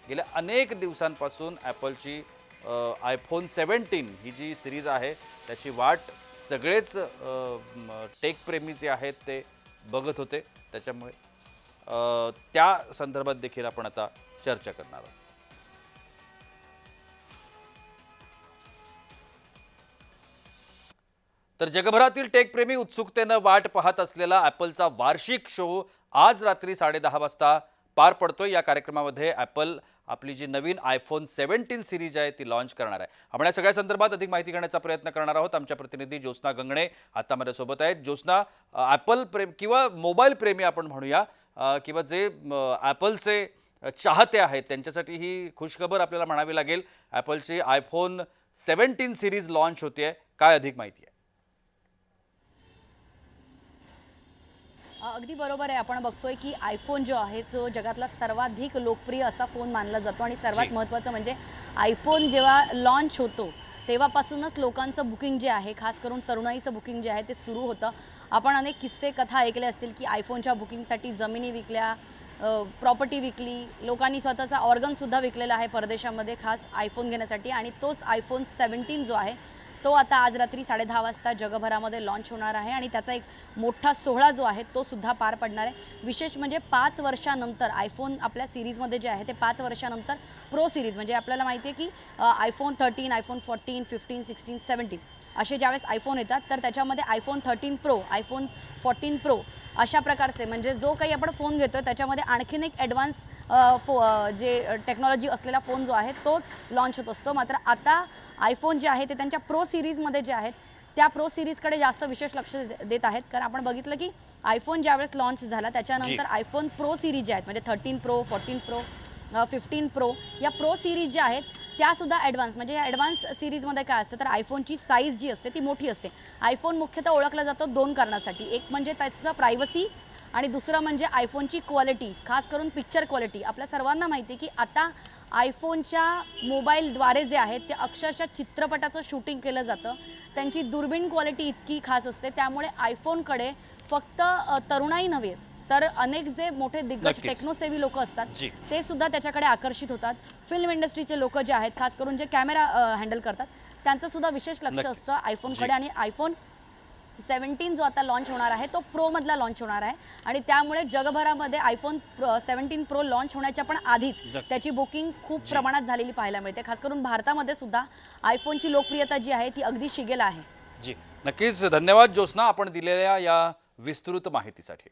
गेल्या अनेक दिवसांपासून ॲपलची आयफोन 17 ही जी सिरीज आहे त्याची वाट सगळेच टेक प्रेमी जे आहेत ते बघत होते. त्याच्यामुळे त्या संदर्भात देखील आपण आता चर्चा करणार आहोत. तर जगभरातील टेकप्रेमी उत्सुकतेनं वाट पाहत असलेला ॲपलचा वार्षिक शो आज रात्री 10:30 वाजता पार पडतोय. या कार्यक्रमामध्ये ॲपल आपली जी नवीन आयफोन 17 सिरीज आहे ती लॉन्च करणार आहे. आपण या सगळ्या संदर्भात अधिक माहिती घेण्याचा प्रयत्न करणार आहोत. आमच्या प्रतिनिधी ज्योत्स्ना गंगणे आता माझ्यासोबत आहेत. ज्योत्स्ना, ॲपल प्रेम किंवा मोबाईल प्रेमी आपण म्हणूया किंवा जे ॲपलचे चाहते आहेत त्यांच्यासाठी ही खुशखबर आपल्याला म्हणावी लागेल. ॲपलची आयफोन 17 सिरीज लॉन्च होते. काय अधिक माहिती आहे? अगदी बरोबर आहे. आपण बघतोय की आयफोन जो आहे तो जगातला सर्वाधिक लोकप्रिय असा फोन मानला जातो आणि सर्वात महत्त्वाचं म्हणजे आयफोन जेव्हा लॉन्च होतो तेव्हापासूनच लोकांचं बुकिंग जे आहे, खास करून तरुणाईचं बुकिंग जे आहे ते सुरू होतं. आपण अनेक किस्से कथा ऐकले असतील की आयफोनच्या बुकिंगसाठी जमिनी विकल्या, प्रॉपर्टी विकली, लोकांनी स्वतःचा ऑर्गनसुद्धा विकलेला आहे परदेशामध्ये खास आयफोन घेण्यासाठी. आणि तोच आयफोन 17 जो आहे तो आता आज रात्री 10:30 वाजता जगभरामध्ये लॉन्च होणार आहे आणि त्याचा एक मोठा सोहळा जो आहे तो सुद्धा पार पडणार आहे. विशेष म्हणजे 5 वर्षानंतर आयफोन आपल्या सिरीजमध्ये जे आहे ते 5 वर्षानंतर प्रो सिरीज, म्हणजे आपल्याला माहिती आहे की आयफोन 13, आयफोन 14, 15, 16, 17 असे ज्यावेळेस आयफोन येतात तर त्याच्यामध्ये आयफोन 13 प्रो, आयफोन 14 प्रो अशा प्रकारचे म्हणजे जो काही आपण फोन घेतो त्याच्यामध्ये आणखीन एक ॲडव्हान्स जे टेक्नॉलॉजी असलेला फोन जो आहे तो लॉन्च होत असतो. मात्र आता आयफोन जे आहे ते त्यांच्या प्रो सिरीजमध्ये जे आहेत त्या प्रो सिरीजकडे जास्त विशेष लक्ष देत आहेत. कारण आपण बघितलं की आयफोन ज्यावेळेस लॉन्च झाला त्याच्यानंतर आयफोन प्रो सिरीज जे आहेत म्हणजे 13 प्रो, 14 प्रो, 15 प्रो या प्रो सिरीज ज्या आहेत त्यासुद्धा ॲडव्हान्स, म्हणजे या ॲडव्हान्स सिरीजमध्ये काय असतं तर आयफोनची साईज जी असते ती मोठी असते. आयफोन मुख्यतः ओळखला जातो 2 कारणासाठी. एक म्हणजे त्याचं प्रायव्हसी आणि दुसरं म्हणजे आयफोनची क्वालिटी, खास करून पिक्चर क्वालिटी. आपल्या सर्वांना माहिती आहे की आता आयफोनच्या मोबाईलद्वारे जे आहे ते अक्षरशः चित्रपटाचं शूटिंग केलं जातं. त्यांची दुर्बीण क्वालिटी इतकी खास असते त्यामुळे आयफोनकडे फक्त तरुणाई नव्हे तर अनेक जे मोठे दिग्गज टेक्नोसेवी लोक असतात ते सुद्धा त्याच्याकडे आकर्षित होतात. फिल्म इंडस्ट्रीचे लोक जे आहेत खास करून जे कॅमेरा हँडल करतात त्यांचं सुद्धा विशेष लक्ष असतं आयफोनकडे. आणि आयफोन 17 जो आता लॉन्च होणार आहे तो प्रोमधला लॉन्च होणार आहे आणि त्यामुळे जगभरामध्ये आयफोन 17 प्रो लॉन्च होण्याच्या पण आधीच त्याची बुकिंग खूप प्रमाणात झालेली पाहायला मिळते. खास करून भारतामध्ये सुद्धा आयफोनची लोकप्रियता जी आहे ती अगदी शिगेला आहे. जी नक्कीच. धन्यवाद ज्योत्स्ना आपण दिलेल्या या विस्तृत माहितीसाठी.